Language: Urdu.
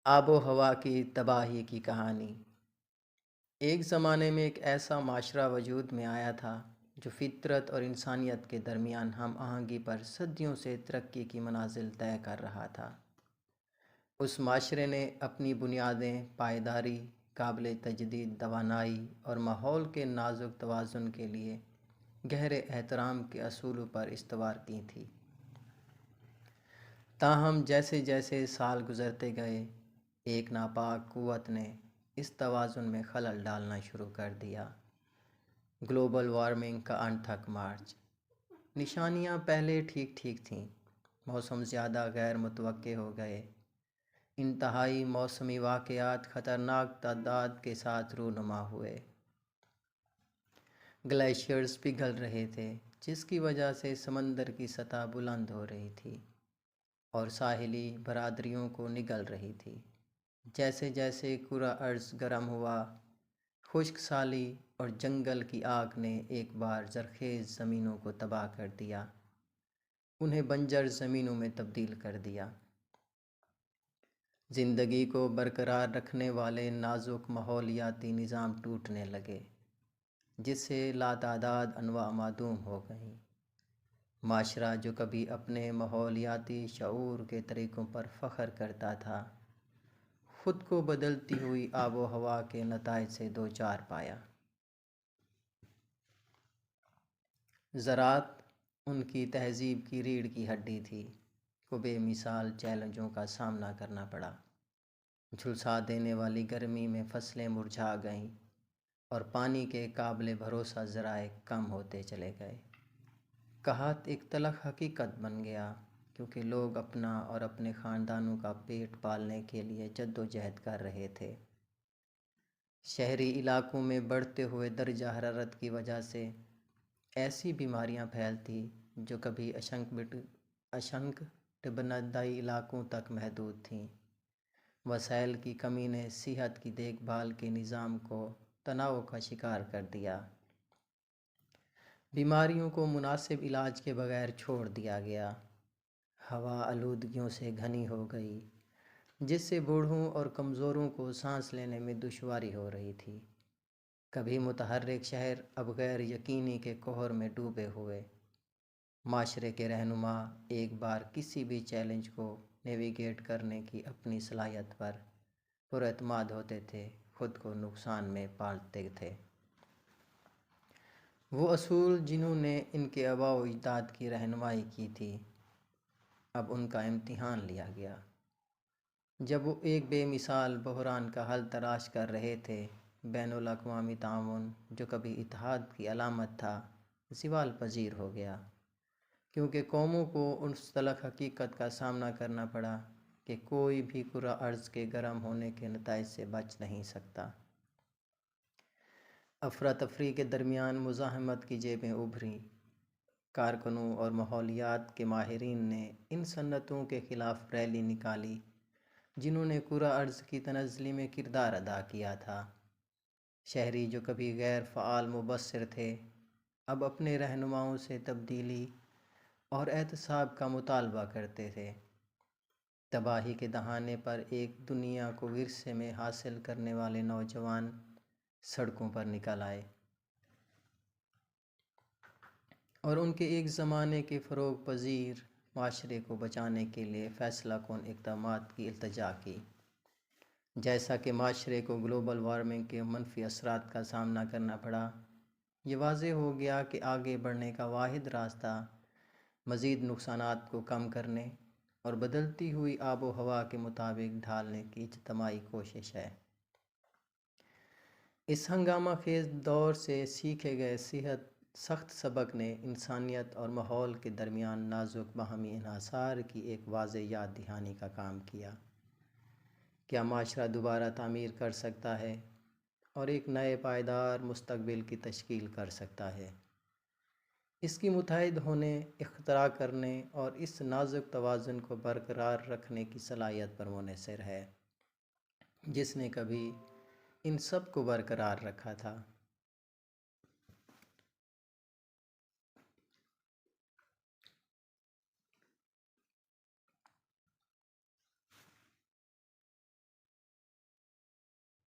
آب و ہوا کی تباہی کی کہانی۔ ایک زمانے میں ایک ایسا معاشرہ وجود میں آیا تھا جو فطرت اور انسانیت کے درمیان ہم آہنگی پر صدیوں سے ترقی کی منازل طے کر رہا تھا۔ اس معاشرے نے اپنی بنیادیں پائیداری، قابل تجدید توانائی اور ماحول کے نازک توازن کے لیے گہرے احترام کے اصولوں پر استوار کی تھی۔ تاہم جیسے جیسے سال گزرتے گئے، ایک ناپاک قوت نے اس توازن میں خلل ڈالنا شروع کر دیا۔ گلوبل وارمنگ کا انتھک مارچ۔ نشانیاں پہلے ٹھیک ٹھیک تھیں۔ موسم زیادہ غیر متوقع ہو گئے۔ انتہائی موسمی واقعات خطرناک تعداد کے ساتھ رونما ہوئے۔ گلیشیئرز پگھل رہے تھے، جس کی وجہ سے سمندر کی سطح بلند ہو رہی تھی اور ساحلی برادریوں کو نگل رہی تھی۔ جیسے جیسے کرہ ارض گرم ہوا، خشک سالی اور جنگل کی آگ نے ایک بار زرخیز زمینوں کو تباہ کر دیا، انہیں بنجر زمینوں میں تبدیل کر دیا۔ زندگی کو برقرار رکھنے والے نازک ماحولیاتی نظام ٹوٹنے لگے، جس سے لاتعداد انواع معدوم ہو گئیں۔ معاشرہ جو کبھی اپنے ماحولیاتی شعور کے طریقوں پر فخر کرتا تھا، خود کو بدلتی ہوئی آب و ہوا کے نتائج سے دوچار پایا۔ زراعت ان کی تہذیب کی ریڑھ کی ہڈی تھی، کو بے مثال چیلنجوں کا سامنا کرنا پڑا۔ جھلسا دینے والی گرمی میں فصلیں مرجھا گئیں اور پانی کے قابل بھروسہ ذرائع کم ہوتے چلے گئے۔ قحط ایک تلخ حقیقت بن گیا، کیونکہ لوگ اپنا اور اپنے خاندانوں کا پیٹ پالنے کے لیے جدوجہد کر رہے تھے۔ شہری علاقوں میں بڑھتے ہوئے درجہ حرارت کی وجہ سے ایسی بیماریاں پھیلتی جو کبھی اشنکٹبندیی علاقوں تک محدود تھیں۔ وسائل کی کمی نے صحت کی دیکھ بھال کے نظام کو تناؤ کا شکار کر دیا۔ بیماریوں کو مناسب علاج کے بغیر چھوڑ دیا گیا۔ ہوا آلودگیوں سے گھنی ہو گئی، جس سے بوڑھوں اور کمزوروں کو سانس لینے میں دشواری ہو رہی تھی۔ کبھی متحرک شہر اب غیر یقینی کے قہر میں ڈوبے ہوئے۔ معاشرے کے رہنما ایک بار کسی بھی چیلنج کو نیویگیٹ کرنے کی اپنی صلاحیت پر پراعتماد ہوتے تھے، خود کو نقصان میں پالتے تھے۔ وہ اصول جنہوں نے ان کے آباء و اجداد کی رہنمائی کی تھی، اب ان کا امتحان لیا گیا۔ جب وہ ایک بے مثال بحران کا حل تلاش کر رہے تھے، بین الاقوامی تعاون جو کبھی اتحاد کی علامت تھا، زوال پذیر ہو گیا، کیونکہ قوموں کو اس تلخ حقیقت کا سامنا کرنا پڑا کہ کوئی بھی کرہ ارض کے گرم ہونے کے نتائج سے بچ نہیں سکتا۔ افراتفری کے درمیان مزاحمت کی جیبیں ابھریں۔ کارکنوں اور ماحولیات کے ماہرین نے ان صنعتوں کے خلاف ریلی نکالی جنہوں نے کرہ ارض کی تنزلی میں کردار ادا کیا تھا۔ شہری جو کبھی غیر فعال مبصر تھے، اب اپنے رہنماؤں سے تبدیلی اور احتساب کا مطالبہ کرتے تھے۔ تباہی کے دہانے پر ایک دنیا کو ورثے میں حاصل کرنے والے نوجوان سڑکوں پر نکل آئے اور ان کے ایک زمانے کے فروغ پذیر معاشرے کو بچانے کے لیے فیصلہ کن اقدامات کی التجا کی۔ جیسا کہ معاشرے کو گلوبل وارمنگ کے منفی اثرات کا سامنا کرنا پڑا، یہ واضح ہو گیا کہ آگے بڑھنے کا واحد راستہ مزید نقصانات کو کم کرنے اور بدلتی ہوئی آب و ہوا کے مطابق ڈھالنے کی اجتماعی کوشش ہے۔ اس ہنگامہ خیز دور سے سیکھے گئے سخت سبق نے انسانیت اور ماحول کے درمیان نازک باہمی انحصار کی ایک واضح یاد دہانی کا کام کیا۔ کیا معاشرہ دوبارہ تعمیر کر سکتا ہے اور ایک نئے پائیدار مستقبل کی تشکیل کر سکتا ہے؟ اس کی متحد ہونے، اختراع کرنے اور اس نازک توازن کو برقرار رکھنے کی صلاحیت پر منحصر ہے، جس نے کبھی ان سب کو برقرار رکھا تھا۔